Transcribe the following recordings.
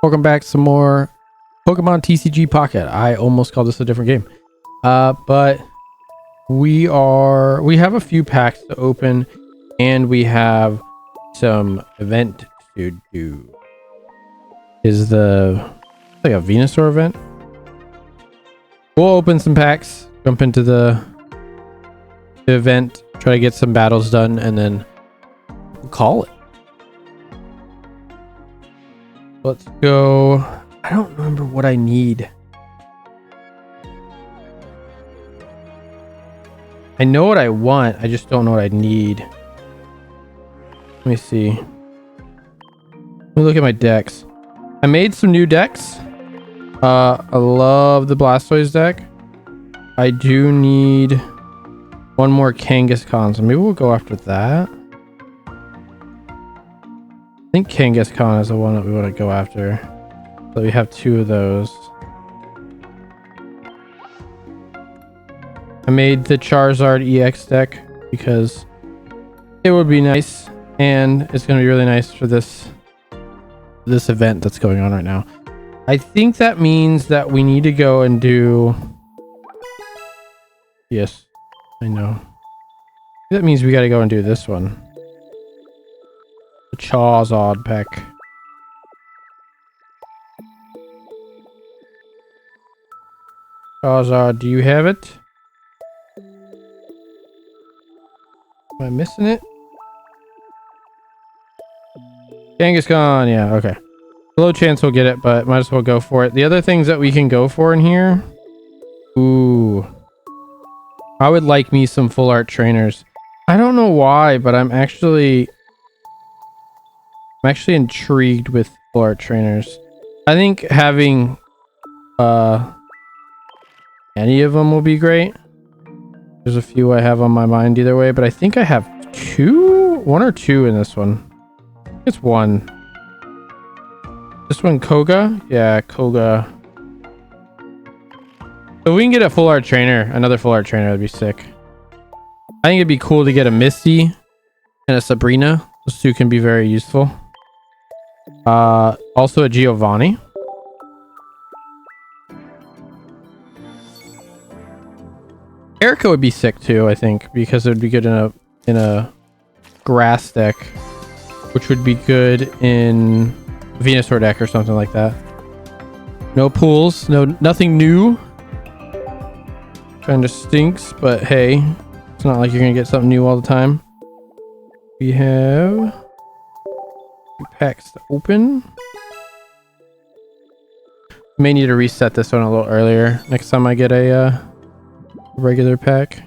Welcome back. Some more Pokemon TCG Pocket. I almost called this a different game. But we have a few packs to open and we have some event to do. Is like a Venusaur event? We'll open some packs, jump into the event, try to get some battles done, and then call it. Let's go. I don't remember what I need. I know what I want. I just don't know what I need. Let me see. Let me look at my decks. I made some new decks. I love the Blastoise deck. I do need one more Kangaskhan, so maybe we'll go after that. I think Kangaskhan is the one that we want to go after. So we have two of those. I made the Charizard EX deck because it would be nice, and it's going to be really nice for this event that's going on right now. I think that means that we need to go and do... Yes, I know. That means we got to go and do this one. The Charizard pack. Charizard, do you have it? Am I missing it? Kangaskhan, yeah, okay. Low chance we'll get it, but might as well go for it. The other things that we can go for in here... Ooh. I would like me some full art trainers. I don't know why, but I'm actually intrigued with full art trainers. I think having any of them will be great. There's a few I have on my mind either way, but I think I have one or two in this one. I think it's one. This one, Koga? Yeah, Koga. So if we can get a full art trainer, another full art trainer, that'd be sick. I think it'd be cool to get a Misty and a Sabrina. Those two can be very useful. Also a Giovanni. Erica would be sick too, I think, because it would be good in a grass deck, which would be good in Venusaur deck or something like that. No pools, nothing new. Kind of stinks, but hey, it's not like you're gonna get something new all the time. We have 2 packs to open. May need to reset this one a little earlier next time I get a regular pack. I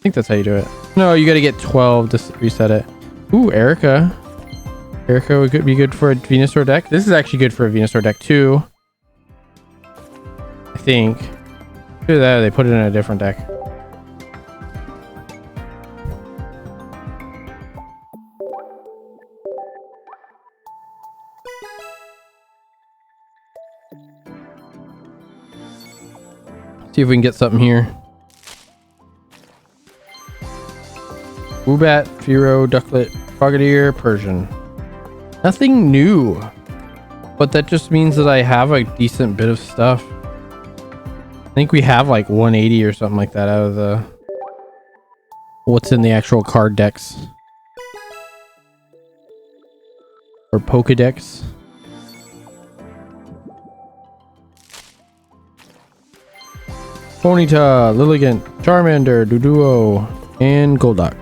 think that's how you do it. No, you got to get 12 to reset it. Ooh, Erica. Erica would be good for a Venusaur deck. This is actually good for a Venusaur deck too, I think. Do that, or they put it in a different deck. See if we can get something here. Woobat, Fearow, Ducklet, Frogadier, Persian. Nothing new. But that just means that I have a decent bit of stuff. I think we have like 180 or something like that out of the... what's in the actual card decks. Or Pokedex. Ponyta, Lilligant, Charmander, Doduo, and Golduck.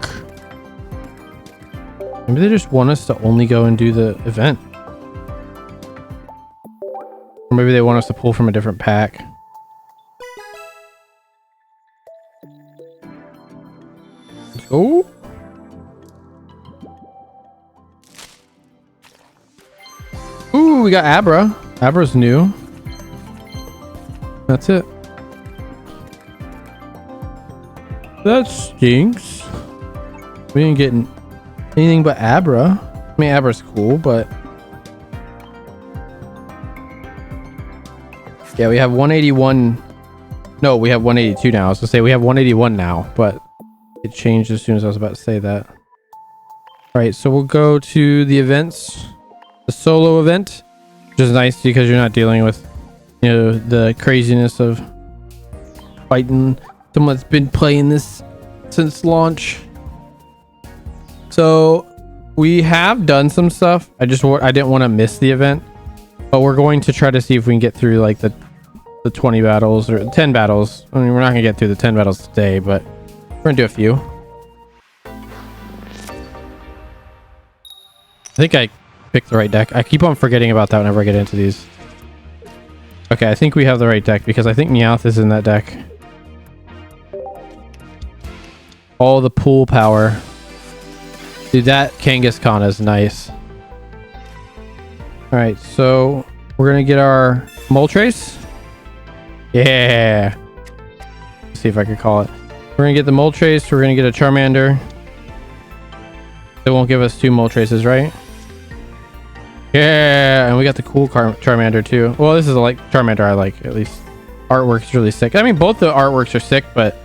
Maybe they just want us to only go and do the event. Or maybe they want us to pull from a different pack. Let's go. Ooh, we got Abra. Abra's new. That's it. That stinks. We didn't get anything but Abra. I mean, Abra's cool, but... yeah, we have 181. No, we have 182 now. I was going to say we have 181 now, but it changed as soon as I was about to say that. All right, so we'll go to the events. The solo event. which is nice because you're not dealing with, you know, the craziness of fighting someone that's been playing this since launch. So we have done some stuff. I didn't want to miss the event, but we're going to try to see if we can get through like the 20 battles or 10 battles. I mean, we're not gonna get through the 10 battles today, but we're gonna do a few. I think I picked the right deck. I keep on forgetting about that whenever I get into these. Okay, I think we have the right deck because I think Meowth is in that deck. All the pool power. Dude, that Kangaskhan is nice. Alright, so we're gonna get our Moltres. Yeah. Let's see if I can call it. We're gonna get the Moltres. We're gonna get a Charmander. It won't give us 2 Moltres, right? Yeah, and we got the cool Charmander too. Well, this is like Charmander I like, at least. Artwork's really sick. I mean, both the artworks are sick, but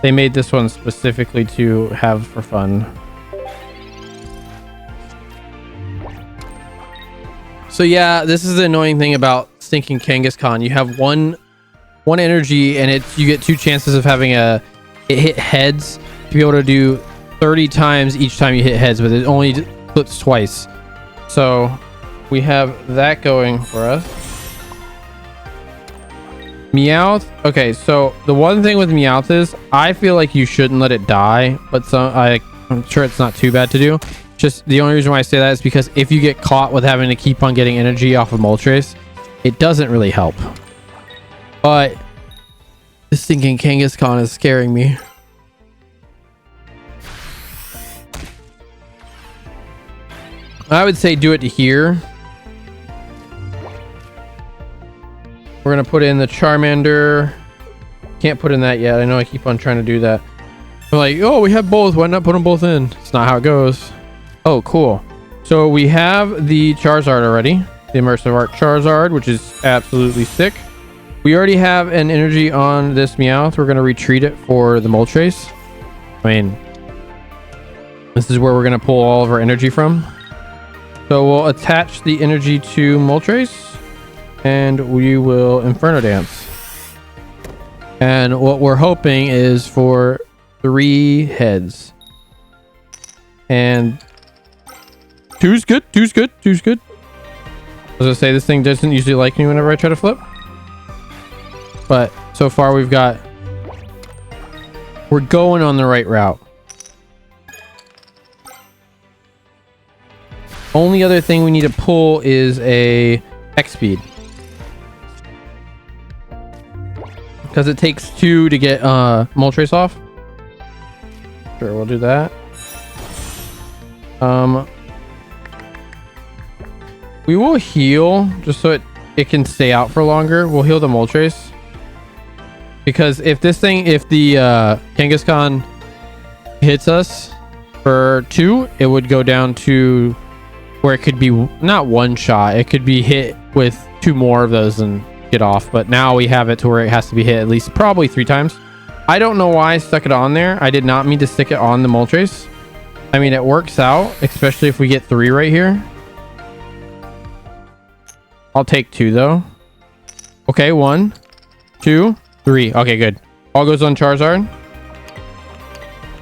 they made this one specifically to have for fun. So yeah, this is the annoying thing about stinking Kangaskhan. You have one energy, and you get 2 chances of having it hit heads to be able to do 30 times each time you hit heads, but it only flips twice. So we have that going for us. Meowth. Okay, so the one thing with Meowth is I feel like you shouldn't let it die, but I'm sure it's not too bad to do. Just the only reason why I say that is because if you get caught with having to keep on getting energy off of Moltres, it doesn't really help. But this stinking Kangaskhan is scaring me. I would say do it to here. We're going to put in the Charmander. Can't put in that yet. I know I keep on trying to do that. I'm like, oh, we have both. Why not put them both in? It's not how it goes. Oh, cool. So we have the Charizard already. The Immersive Art Charizard, which is absolutely sick. We already have an energy on this Meowth. We're going to retreat it for the Moltres. I mean, this is where we're going to pull all of our energy from. So we'll attach the energy to Moltres, and we will Inferno Dance. And what we're hoping is for 3 heads. And 2's good. 2's good. 2's good. I was gonna say, this thing doesn't usually like me whenever I try to flip. But so far we're going on the right route. Only other thing we need to pull is a X speed, because it takes 2 to get Moltres off. Sure, we'll do that. We will heal just so it can stay out for longer. We'll heal the Moltres, because if the Kangaskhan hits us for 2, it would go down to where it could be not 1 shot. It could be hit with 2 more of those and get off. But now we have it to where it has to be hit at least probably 3 times. I don't know why I stuck it on there. I did not mean to stick it on the Moltres. I mean, it works out, especially if we get 3 right here. I'll take 2 though. Okay, 1, 2, 3. Okay, good. All goes on Charizard.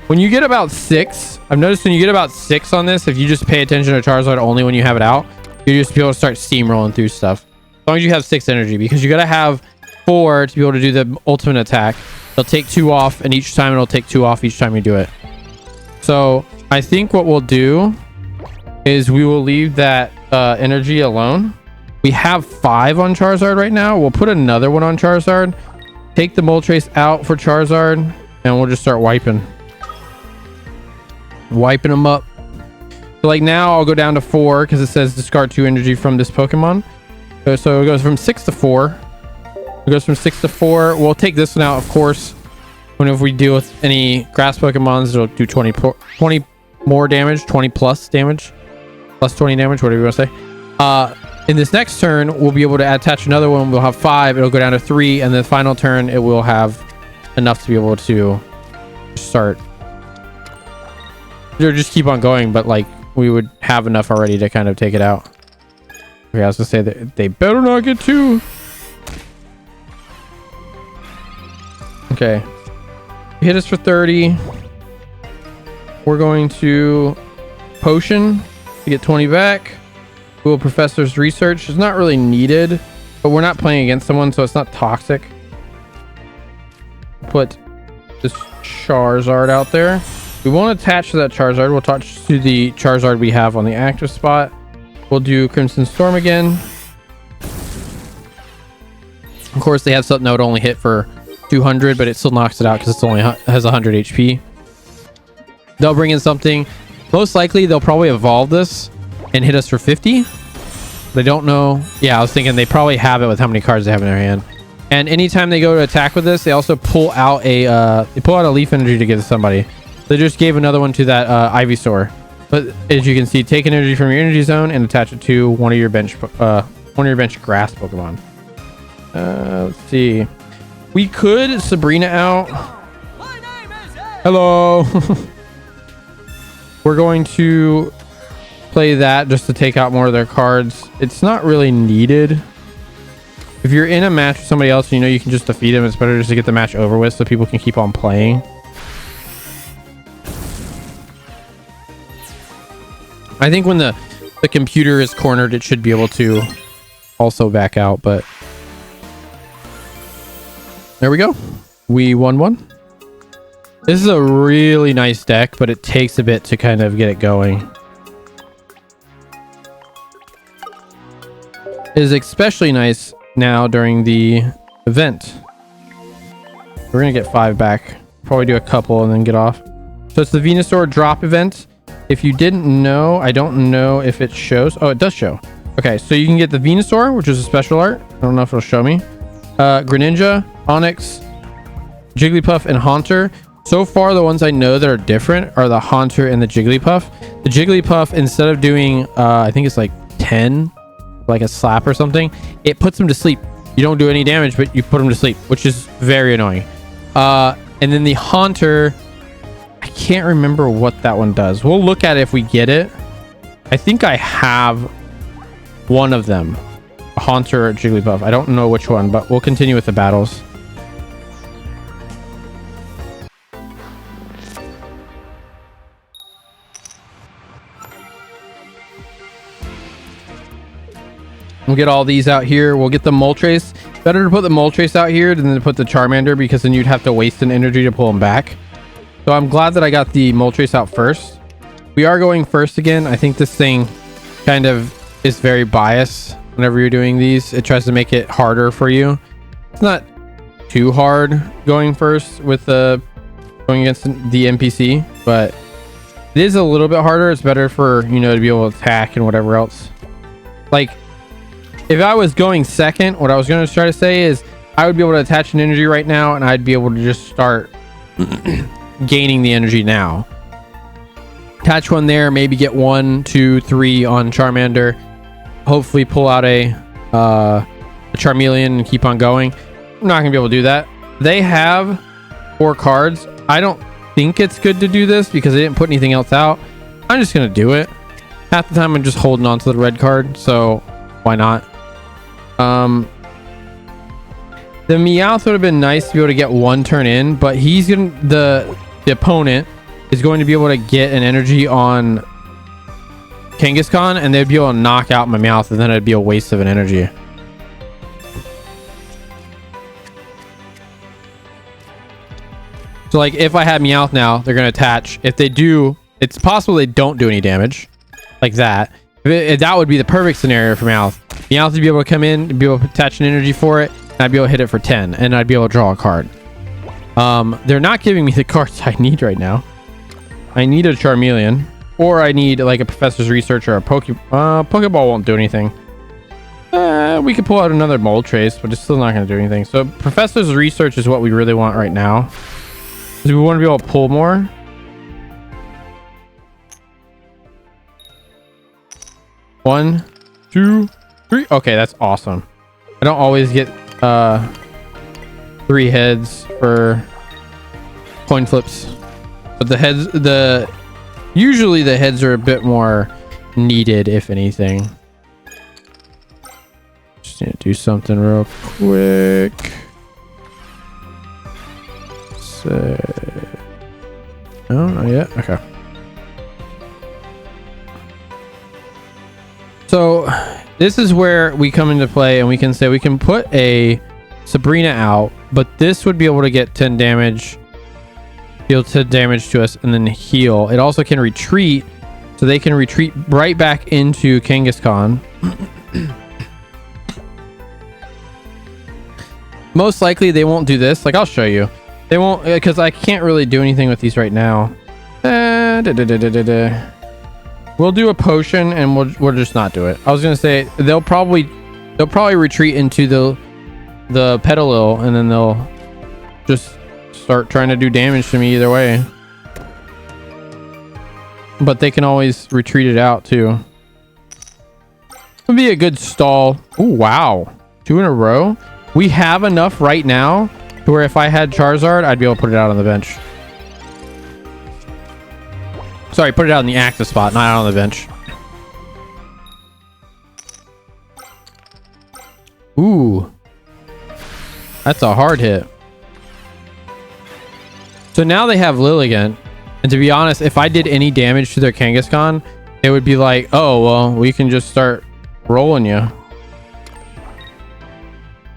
When you get about 6, I've noticed when you get about 6 on this, if you just pay attention to Charizard only when you have it out, you just be able to start steamrolling through stuff. As long as you have 6 energy, because you gotta have 4 to be able to do the ultimate attack. It'll take 2 off, and each time it'll take 2 off each time you do it. So I think what we'll do is we will leave that energy alone. We have 5 on Charizard right now. We'll put another one on Charizard, take the Moltres out for Charizard, and we'll just start wiping them up. So like now I'll go down to 4 because it says discard 2 energy from this Pokemon. So it goes from 6 to 4. It goes from 6 to 4. We'll take this one out, of course. Whenever we deal with any grass Pokemons, it'll do 20 more damage, 20 plus damage, plus 20 damage, whatever you want to say. In this next turn, we'll be able to attach another one. We'll have 5. It'll go down to 3, and the final turn, it will have enough to be able to start. Or just keep on going, but like we would have enough already to kind of take it out. Okay, I was gonna say that they better not get 2. Okay. Hit us for 30. We're going to potion to get 20 back. Google Professor's Research is not really needed, but we're not playing against someone, so it's not toxic. Put this Charizard out there. We won't attach to that Charizard. We'll attach to the Charizard we have on the active spot. We'll do Crimson Storm again. Of course, they have something that would only hit for 200, but it still knocks it out because it's only has 100 HP. They'll bring in something. Most likely, they'll probably evolve this and hit us for 50. They don't know. Yeah, I was thinking they probably have it with how many cards they have in their hand. And anytime they go to attack with this, they also pull out a Leaf Energy to give to somebody. They just gave another one to that Ivysaur. But as you can see, take an energy from your energy zone and attach it to one of your bench grass Pokemon. Let's see. We could Sabrina out. Hello. We're going to play that just to take out more of their cards. It's not really needed. If you're in a match with somebody else, you know you can just defeat them. It's better just to get the match over with so people can keep on playing. I think when the computer is cornered, it should be able to also back out, but there we go. We won one. This is a really nice deck, but it takes a bit to kind of get it going. It is especially nice now during the event. We're gonna get 5 back. Probably do a couple and then get off. So it's the Venusaur drop event. If you didn't know, I don't know if it shows. Oh, it does show. Okay, so you can get the Venusaur, which is a special art. I don't know if it'll show me. Greninja, Onyx, Jigglypuff, and Haunter. So far, the ones I know that are different are the Haunter and the Jigglypuff. The Jigglypuff, instead of doing, I think it's like 10, like a slap or something, it puts them to sleep. You don't do any damage, but you put them to sleep, which is very annoying. And then the Haunter, I can't remember what that one does. We'll look at it if we get it. I think I have one of them, a Haunter or Jigglypuff. I don't know which one, but we'll continue with the battles. We'll get all these out here. We'll get the Moltres. Better to put the Moltres out here than to put the Charmander, because then you'd have to waste an energy to pull them back. So I'm glad that I got the Moltres out first. We are going first again. I think this thing kind of is very biased whenever you're doing these. It tries to make it harder for you. It's not too hard going first with going against the NPC, but it is a little bit harder. It's better for, you know, to be able to attack and whatever else. Like, if I was going second, what I was going to try to say is I would be able to attach an energy right now, and I'd be able to just start gaining the energy now. Attach one there, maybe get 1, 2, 3 on Charmander. Hopefully pull out a Charmeleon and keep on going. I'm not going to be able to do that. They have 4 cards. I don't think it's good to do this because they didn't put anything else out. I'm just going to do it. Half the time I'm just holding on to the red card, so why not? The Meowth would have been nice to be able to get 1 turn in, but he's gonna, the opponent is going to be able to get an energy on Kangaskhan, and they'd be able to knock out my Meowth, and then it'd be a waste of an energy. So like if I had Meowth now, they're gonna attach. If they do, it's possible they don't do any damage like that. That would be the perfect scenario for Meowth. Meowth would be able to come in, be able to attach an energy for it, and I'd be able to hit it for 10, and I'd be able to draw a card. They're not giving me the cards I need right now. I need a Charmeleon, or I need like a Professor's Research or a Pokeball won't do anything. We could pull out another Moltres, but it's still not going to do anything. So Professor's Research is what we really want right now. Do we want to be able to pull more? One, 2, 3. Okay, that's awesome. I don't always get 3 heads for coin flips, but the heads, usually the heads are a bit more needed, if anything. Need to do something real quick. So, no, not yet. Okay. So this is where we come into play, and we can say we can put a Sabrina out, but this would be able to get 10 damage, deal 10 damage to us, and then heal. It also can retreat, so they can retreat right back into Kangaskhan. Most likely they won't do this. Like, I'll show you. They won't, because I can't really do anything with these right now. We'll do a potion, and we'll just not do it. I was gonna say they'll probably retreat into the Petalil, and then they'll just start trying to do damage to me either way. But they can always retreat it out too. Would be a good stall. Oh wow, 2 in a row. We have enough right now to where if I had Charizard, I'd be able to put it out on the bench. Sorry, put it out in the active spot, not out on the bench. Ooh. That's a hard hit. So now they have Lilligant. And to be honest, if I did any damage to their Kangaskhan, it would be like, oh, well, we can just start rolling you.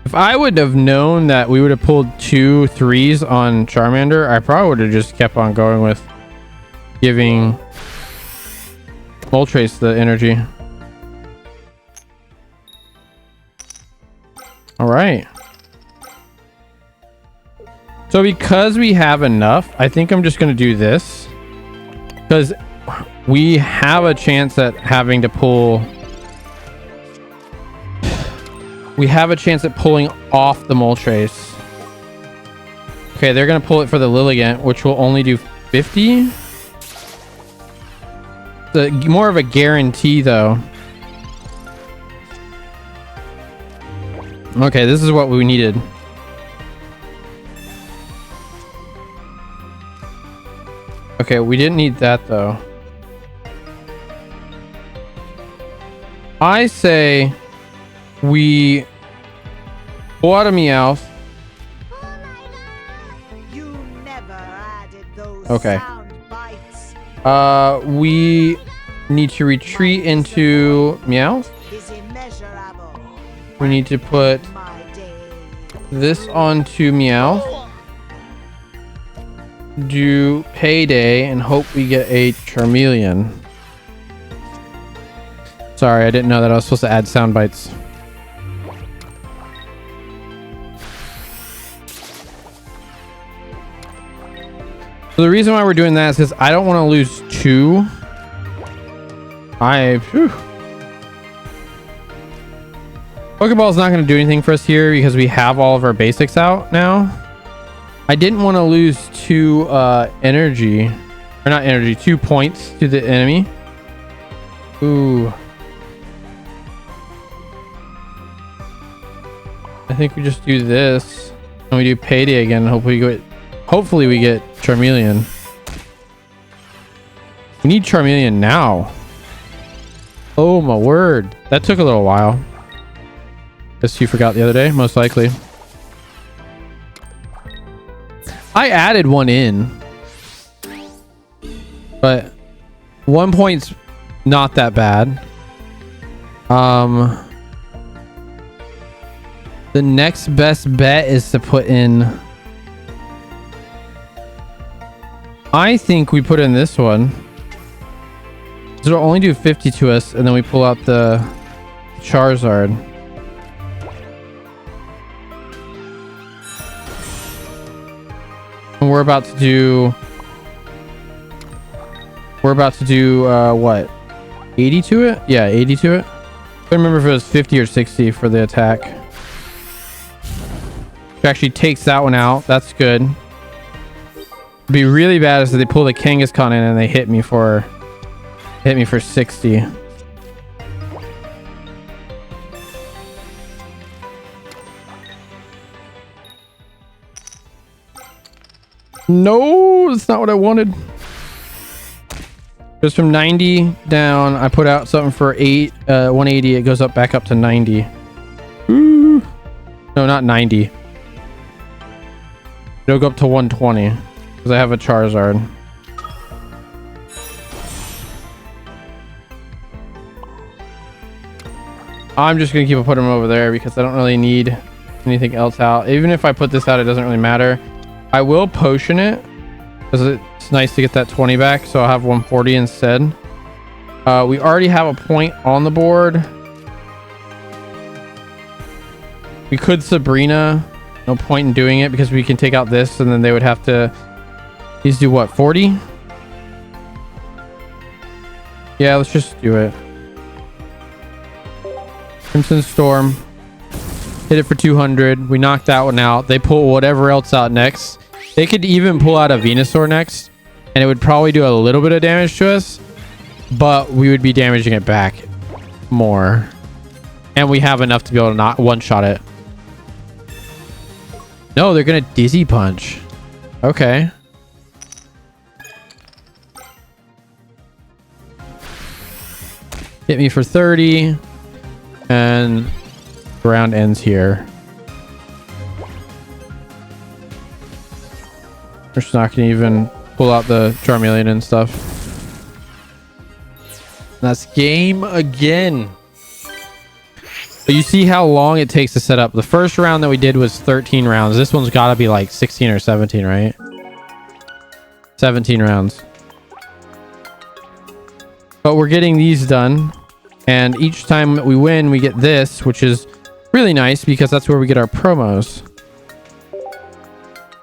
If I would have known that we would have pulled 2 3s on Charmander, I probably would have just kept on going with giving Moltres the energy. All right. So because we have enough, I think I'm just going to do this. Because we have a chance at having to pull... We have a chance at pulling off the Moltres. Okay, they're going to pull it for the Lilligant, which will only do 50. More of a guarantee, though. Okay, this is what we needed. Okay, we didn't need that, though. I say we pull out a Meowth. Okay. We need to retreat into Meowth. We need to put this onto Meowth. Do Payday and hope we get a Charmeleon. Sorry, I didn't know that I was supposed to add sound bites. So the reason why we're doing that is because I don't want to lose 2. Pokeball's not going to do anything for us here because we have all of our basics out now. I didn't want to lose 2 energy, or not energy, 2 points to the enemy. Ooh. I think we just do this and we do Payday again. Hopefully we get Charmeleon. We need Charmeleon now. Oh my word. That took a little while. Guess you forgot the other day, most likely. I added 1 in. But 1 point's not that bad. The next best bet is to put in... I think we put in this one. So it'll only do 50 to us, and then we pull out the Charizard. And we're about to do what? 80 to it? Yeah, 80 to it. I don't remember if it was 50 or 60 for the attack. Which actually takes that one out. That's good. It'd be really bad if they pull the Kangaskhan in and they hit me for 60. No, that's not what I wanted. Goes from 90 down. I put out something for 180. It goes up back up to 90. Ooh. No, not 90. It'll go up to 120 because I have a Charizard. I'm just gonna keep putting them over there because I don't really need anything else out. Even if I put this out, it doesn't really matter. I will potion it because it's nice to get that 20 back, so I'll have 140 instead. We already have a point on the board. We could Sabrina. No point in doing it because we can take out this and then they would have to... These do what, 40? Yeah, let's just do it. Crimson Storm. Hit it for 200. We knocked that one out. They pull whatever else out next. They could even pull out a Venusaur next, and it would probably do a little bit of damage to us, but we would be damaging it back more. And we have enough to be able to not one-shot it. No, they're gonna Dizzy Punch. Okay. Hit me for 30. And the round ends here. We're just not gonna even pull out the Charmeleon and stuff. That's game again. But you see how long it takes to set up. The first round that we did was 13 rounds. This one's got to be like 16 or 17, right? 17 rounds. But we're getting these done. And each time we win, we get this, which is really nice because that's where we get our promos.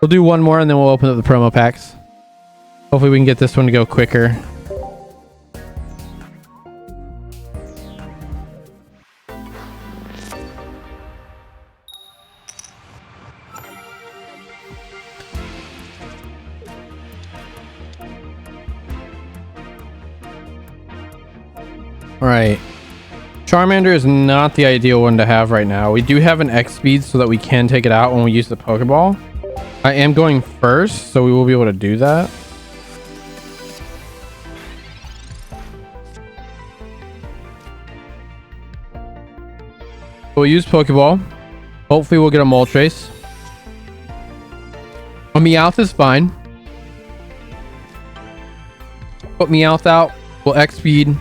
We'll do one more and then we'll open up the promo packs. Hopefully we can get this one to go quicker. All right. Charmander is not the ideal one to have right now. We do have an X speed so that we can take it out when we use the Pokeball. I am going first, so we will be able to do that. We'll use Pokeball. Hopefully we'll get a Moltres. A Meowth is fine. Put Meowth out. We'll X speed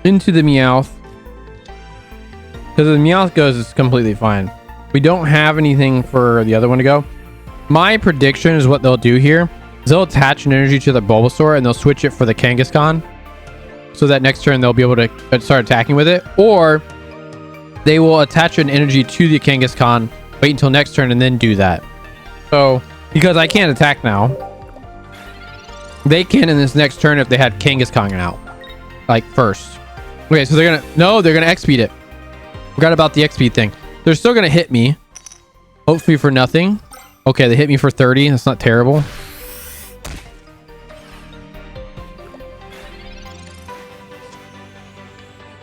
into the Meowth. Because the Meowth goes, it's completely fine. We don't have anything for the other one to go. My prediction is what they'll do here is they'll attach an energy to the Bulbasaur and they'll switch it for the Kangaskhan. So that next turn they'll be able to start attacking with it. Or they will attach an energy to the Kangaskhan, wait until next turn and then do that. So, because I can't attack now, they can in this next turn if they had Kangaskhan out. Like first. Okay, so they're gonna X-speed it. Forgot about the X-speed thing. They're still gonna hit me. Hopefully for nothing. Okay, they hit me for 30. That's not terrible.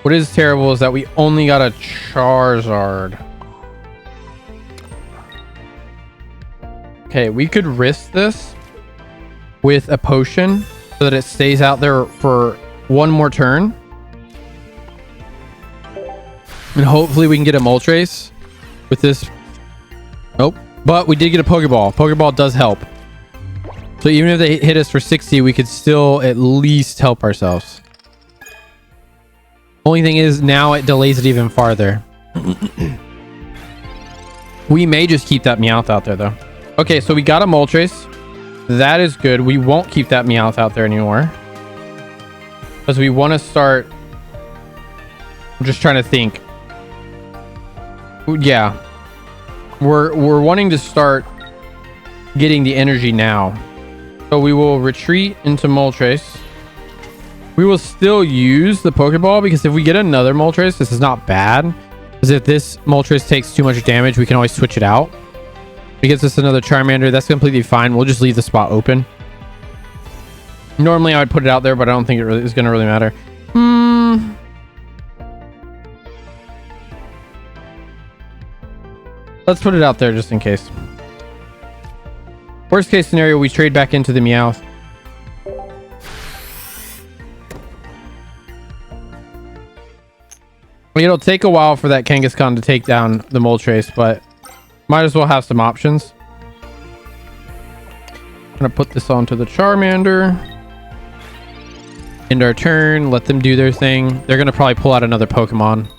What is terrible is that we only got a Charizard. Okay, we could risk this with a potion so that it stays out there for one more turn. And hopefully we can get a Moltres with this. Nope. But we did get a Pokeball. Pokeball does help. So even if they hit us for 60, we could still at least help ourselves. Only thing is now it delays it even farther. We may just keep that Meowth out there though. Okay, so we got a Moltres. That is good. We won't keep that Meowth out there anymore. Because we want to start... I'm just trying to think. Yeah. We're wanting to start getting the energy now. So we will retreat into Moltres. We will still use the Pokeball because if we get another Moltres, this is not bad. Because if this Moltres takes too much damage, we can always switch it out. If it gets us another Charmander, that's completely fine. We'll just leave the spot open. Normally I would put it out there, but I don't think it really is going to really matter. Let's put it out there just in case. Worst case scenario, we trade back into the Meowth. It'll take a while for that Kangaskhan to take down the Moltres, but might as well have some options. I'm gonna put this onto the Charmander. End our turn. Let them do their thing. They're gonna probably pull out another Pokemon.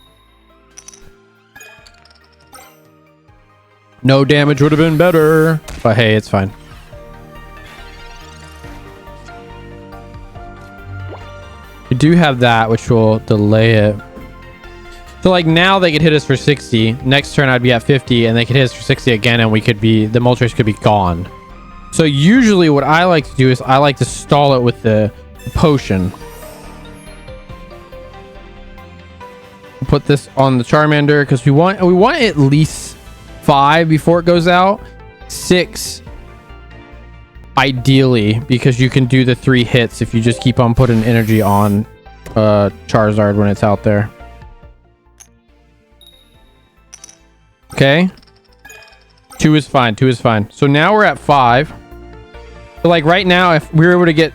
No damage would have been better, but hey, it's fine. We do have that, which will delay it. So like now they could hit us for 60. Next turn I'd be at 50 and they could hit us for 60 again and we could be, the Moltres could be gone. So usually what I like to do is I like to stall it with the potion. We'll put this on the Charmander because we want at least 5 before it goes out. 6 ideally, because you can do the 3 hits if you just keep on putting energy on Charizard when it's out there. Okay. 2 is fine. 2 is fine. So now we're at 5. So like right now, if we were able to get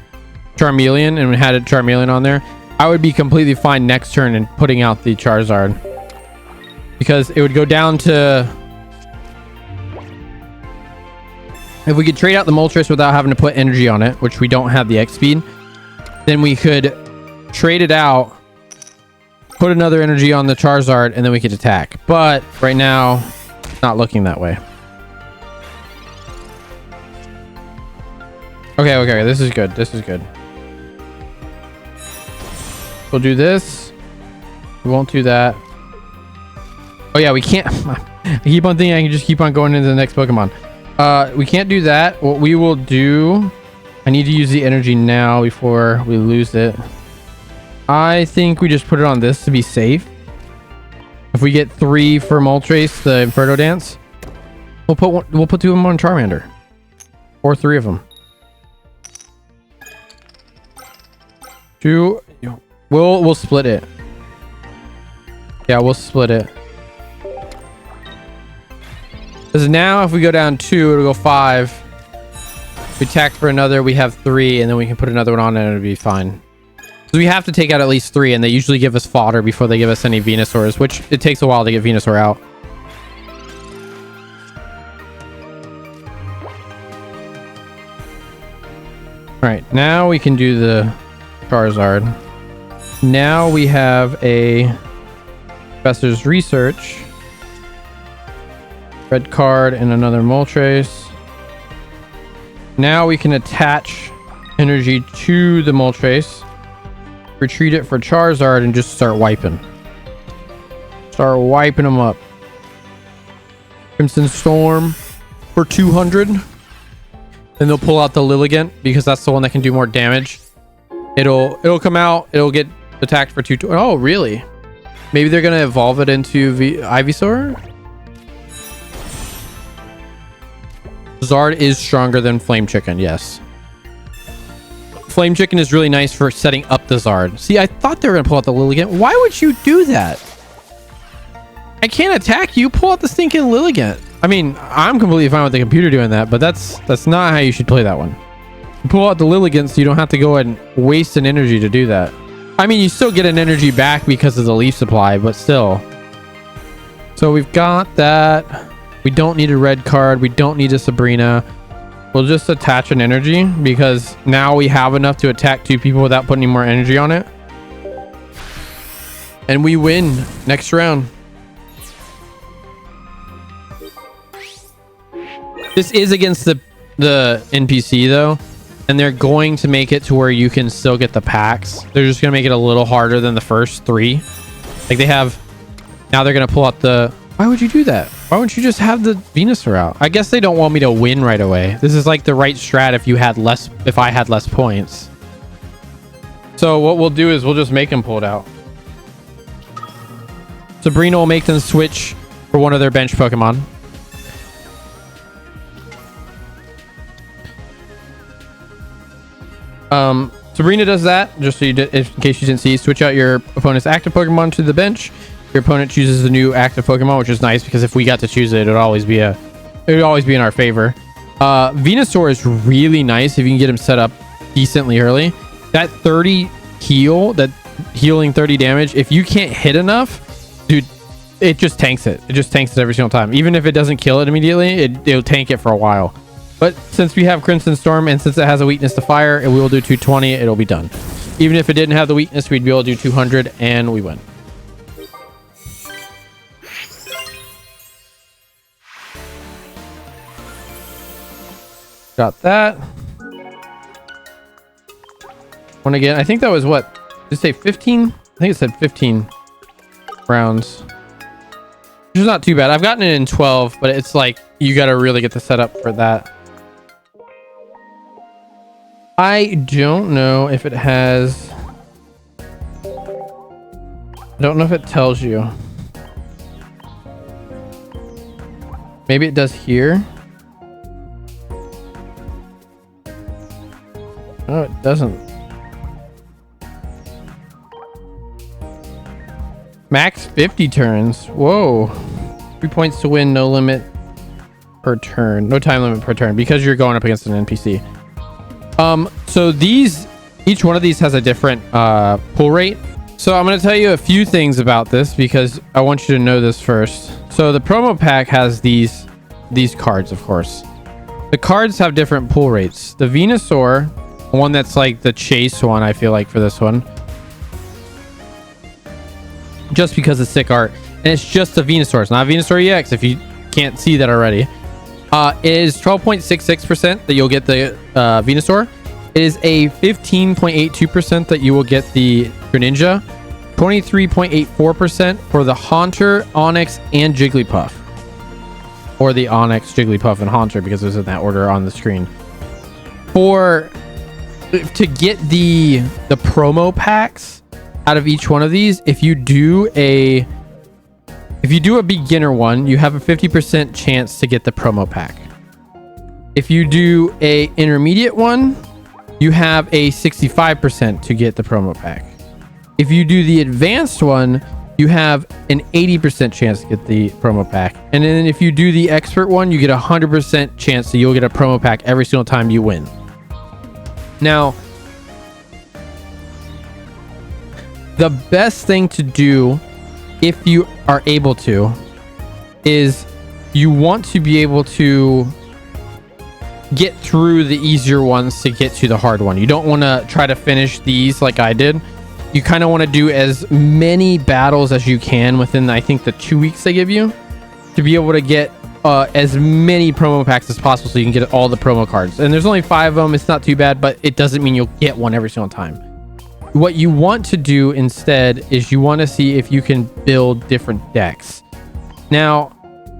Charmeleon and we had a Charmeleon on there, I would be completely fine next turn in putting out the Charizard. Because it would go down to... If we could trade out the Moltres without having to put energy on it, which we don't have the X speed, then we could trade it out, put another energy on the Charizard, and then we could attack. But right now, it's not looking that way. Okay, this is good. This is good. We'll do this. We won't do that. Oh yeah, we can't. I keep on thinking I can just keep on going into the next Pokemon. We can't do that. What we will do... I need to use the energy now before we lose it. I think we just put it on this to be safe. If we get 3 for Moltres, the Inferno Dance, we'll put 2 of them on Charmander. Or 3 of them. 2. We'll split it. Yeah, we'll split it. Because now if we go down 2, it'll go 5. We attack for another, we have 3, and then we can put another one on and it'll be fine. So we have to take out at least 3, and they usually give us fodder before they give us any Venusaurs, which it takes a while to get Venusaur out. Alright, now we can do the Charizard. Now we have a Professor's Research. Red card and another Moltres. Now we can attach energy to the Moltres. Retreat it for Charizard and just start wiping. Start wiping them up. Crimson Storm for 200. Then they'll pull out the Lilligant because that's the one that can do more damage. It'll come out. It'll get attacked for 2. Oh, really? Maybe they're gonna evolve it into Ivysaur. Zard is stronger than Flame Chicken. Yes. Flame Chicken is really nice for setting up the Zard. See, I thought they were gonna pull out the Lilligant. Why would you do that? I can't attack you. Pull out the stinking Lilligant. I mean, I'm completely fine with the computer doing that, but that's not how you should play that one. You pull out the Lilligant so you don't have to go and waste an energy to do that. I mean, you still get an energy back because of the leaf supply, but still. So we've got that. We don't need a red card. We don't need a Sabrina. We'll just attach an energy because now we have enough to attack 2 people without putting any more energy on it. And we win next round. This is against the NPC though. And they're going to make it to where you can still get the packs. They're just going to make it a little harder than the first 3. Like they have... Now they're going to pull out the... Why would you do that? Why wouldn't you just have the Venusaur out? I guess they don't want me to win right away. This is like the right strat if I had less points. So what we'll do is we'll just make them pull it out. Sabrina will make them switch for one of their bench Pokemon. Sabrina does that, just so in case you didn't see. Switch out your opponent's active Pokemon to the bench. Your opponent chooses the new active Pokemon, which is nice because if we got to choose it, it would always be in our favor. Venusaur is really nice if you can get him set up decently early. That 30 heal, that healing 30 damage, if you can't hit enough, dude, it just tanks it. It just tanks it every single time. Even if it doesn't kill it immediately, it'll tank it for a while. But since we have Crimson Storm and since it has a weakness to fire, and we will do 220, it'll be done. Even if it didn't have the weakness, we'd be able to do 200 and we win. Got that. One again. I think that was what? Did it say 15? I think it said 15 rounds. Which is not too bad. I've gotten it in 12, but it's like you got to really get the setup for that. I don't know if it has... I don't know if it tells you. Maybe it does here. No, it doesn't. Max 50 turns. Whoa. 3 points to win, no limit per turn. No time limit per turn because you're going up against an NPC. So each one of these has a different pull rate. So I'm going to tell you a few things about this because I want you to know this first. So the promo pack has these cards, of course. The cards have different pull rates. The Venusaur, one that's like the chase one, I feel like for this one, just because of sick art, and it's just a Venusaur. It's not Venusaur EX if you can't see that already. Is 12.66% that you'll get the Venusaur. It is a 15.82% that you will get the Greninja. 23.84% for the Haunter, Onix, and Jigglypuff. Or the Onix, Jigglypuff, and Haunter because it was in that order on the screen. To get the promo packs out of each one of these, if you do a beginner one, you have a 50% chance to get the promo pack. If you do a intermediate one, you have a 65% to get the promo pack. If you do the advanced one, you have an 80% chance to get the promo pack. And then if you do the expert one, you get a 100% chance that you'll get a promo pack every single time you win. Now, the best thing to do if you are able to is you want to be able to get through the easier ones to get to the hard one. You don't want to try to finish these like I did. You kind of want to do as many battles as you can within, I think, the 2 weeks they give you to be able to get as many promo packs as possible so you can get all the promo cards. And there's only 5 of them. It's not too bad, but it doesn't mean you'll get one every single time. What you want to do instead is you want to see if you can build different decks. Now,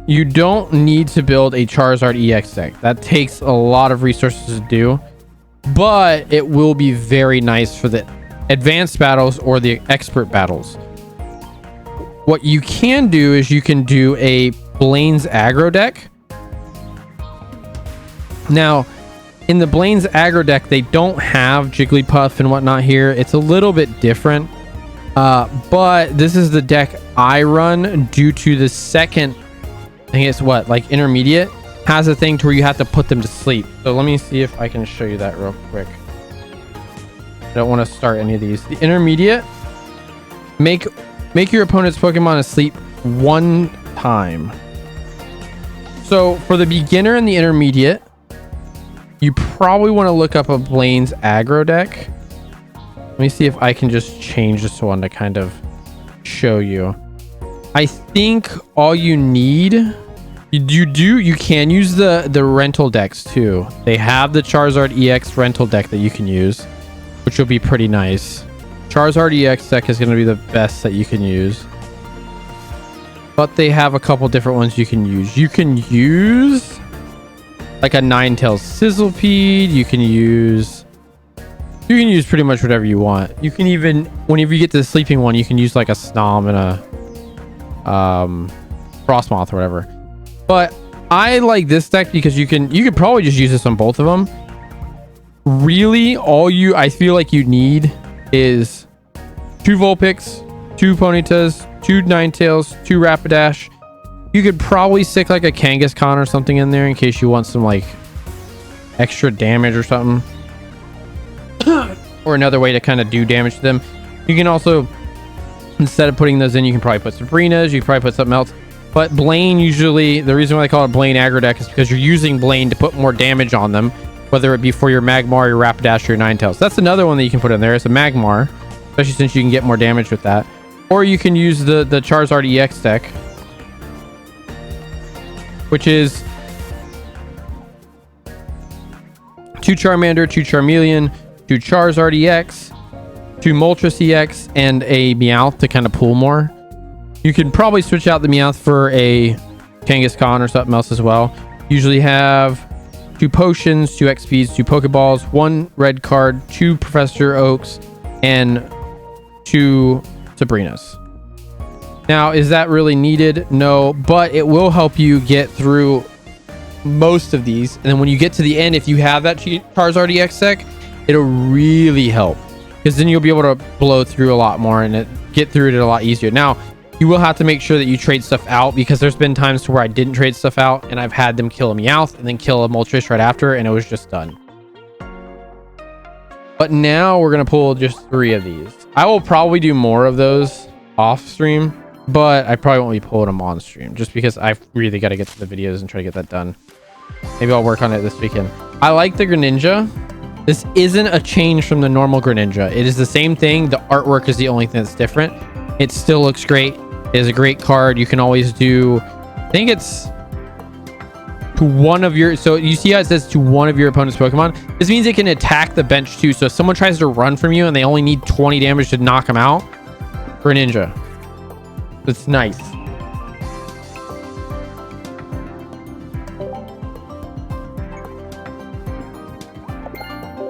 you don't need to build a Charizard EX deck. That takes a lot of resources to do, but it will be very nice for the advanced battles or the expert battles. What you can do is you can do a Blaine's aggro deck. Now, in the Blaine's aggro deck, they don't have Jigglypuff and whatnot here. It's a little bit different, but this is the deck I run due to the second, I think it's what, like intermediate, has a thing to where you have to put them to sleep. So let me see if I can show you that real quick. I don't want to start any of these. The intermediate, make your opponent's Pokemon asleep 1 time. So for the beginner and the intermediate, you probably want to look up a Blaine's aggro deck. Let me see if I can just change this one to kind of show you. I think all you need, you can use the rental decks too. They have the Charizard EX rental deck that you can use, which will be pretty nice. Charizard EX deck is going to be the best that you can use. But they have a couple different ones you can use. You can use like a Ninetales Sizzlepede. You can use pretty much whatever you want. You can even, whenever you get to the sleeping one, you can use like a Snom and a Frostmoth or whatever. But I like this deck because you could probably just use this on both of them. Really, I feel like you need is 2 Vulpix, 2 Ponytas, 2 Ninetales, 2 Rapidash. You could probably stick like a Kangaskhan or something in there in case you want some like extra damage or something. Or another way to kind of do damage to them. You can also instead of putting those in, you can probably put Sabrinas, you can probably put something else. But Blaine, usually, the reason why they call it Blaine aggro deck is because you're using Blaine to put more damage on them, whether it be for your Magmar, your Rapidash, or your Ninetales. That's another one that you can put in there. It's a Magmar, especially since you can get more damage with that. Or you can use the Charizard EX deck, which is 2 Charmander, 2 Charmeleon, 2 Charizard EX, 2 Moltres EX, and a Meowth to kind of pull more. You can probably switch out the Meowth for a Kangaskhan or something else as well. Usually have 2 potions, 2 XPs, 2 Pokeballs, 1 red card, 2 Professor Oaks, and 2 Sabrinas. Now, is that really needed? No, but it will help you get through most of these. And then when you get to the end, if you have that Charizard EX deck, it'll really help, because then you'll be able to blow through a lot more and get through it a lot easier. Now, you will have to make sure that you trade stuff out, because there's been times to where I didn't trade stuff out and I've had them kill a Meowth and then kill a Moltres right after, and it was just done. But now we're going to pull just 3 of these. I will probably do more of those off stream, but I probably won't be pulling them on stream just because I've really got to get to the videos and try to get that done. Maybe I'll work on it this weekend. I like the Greninja. This isn't a change from the normal Greninja. It is the same thing. The artwork is the only thing that's different. It still looks great. It is a great card. You can always do, I think it's to one of your, so you see how it says to one of your opponent's Pokemon? This means it can attack the bench too. So if someone tries to run from you and they only need 20 damage to knock them out, Greninja. It's nice.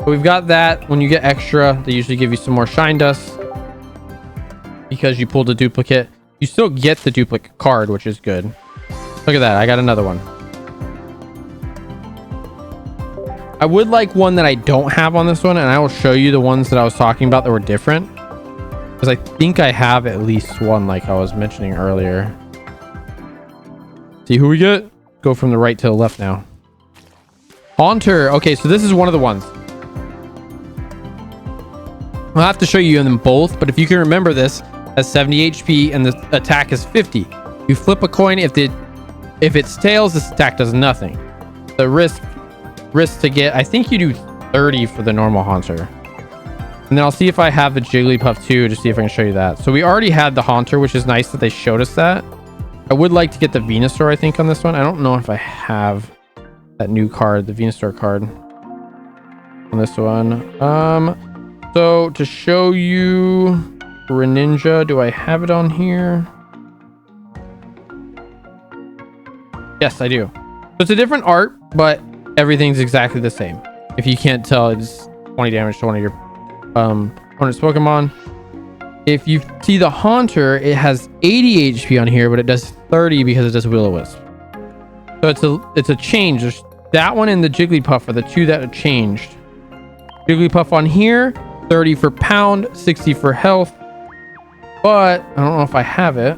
We've got that. When you get extra, they usually give you some more shine dust because you pulled a duplicate. You still get the duplicate card, which is good. Look at that. I got another one. I would like one that I don't have on this one, and I will show you the ones that I was talking about that were different, because I think I have at least one, like I was mentioning earlier. See who we get? Go from the right to the left now. Haunter. Okay, so this is one of the ones. I'll have to show you them both, but if you can remember, this has 70 HP and the attack is 50. You flip a coin. If it's tails, this attack does nothing. The risk to get, I think you do 30 for the normal Haunter. And then I'll see if I have the Jigglypuff too, to see if I can show you that. So we already had the Haunter, which is nice that they showed us that. I would like to get the Venusaur, I think, on this one. I don't know if I have that new card, the Venusaur card on this one. So to show you Greninja, do I have it on here? Yes, I do. So it's a different art, but everything's exactly the same. If you can't tell, it's 20 damage to one of your opponent's Pokemon. If you see the Haunter, it has 80 HP on here, but it does 30 because it does Will-O-Wisp. So it's a change. There's that one and the Jigglypuff are the two that have changed. Jigglypuff on here, 30 for pound, 60 for health. But I don't know if I have it.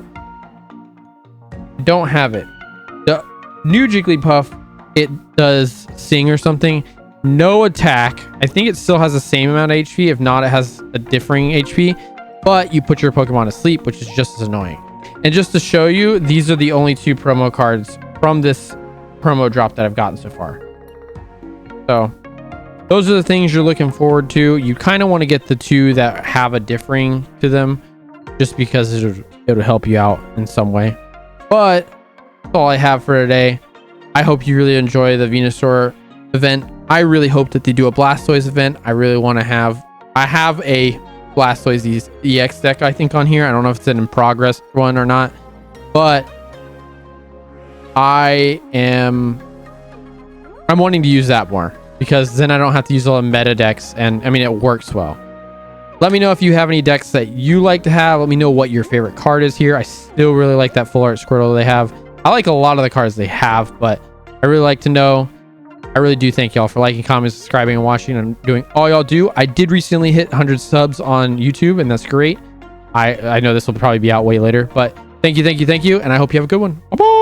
I don't have it. The new Jigglypuff, it does Sing or something. No attack. I think it still has the same amount of HP. If not, it has a differing HP. But you put your Pokemon to sleep, which is just as annoying. And just to show you, these are the only 2 promo cards from this promo drop that I've gotten so far. So those are the things you're looking forward to. You kind of want to get the 2 that have a differing to them, just because it'll help you out in some way. But that's all I have for today. I hope you really enjoy the Venusaur event. I really hope that they do a Blastoise event. I really want to have, I have a Blastoise EX deck, I think, on here. I don't know if it's an in progress one or not, but I'm wanting to use that more, because then I don't have to use all the meta decks, and I mean, it works well. Let me know if you have any decks that you like to have. Let me know what your favorite card is here. I still really like that full art Squirtle they have. I like a lot of the cards they have, but I really like to know. I really do thank y'all for liking, commenting, subscribing, and watching, and doing all y'all do. I did recently hit 100 subs on YouTube, and that's great. I know this will probably be out way later, but thank you, and I hope you have a good one. Bye-bye.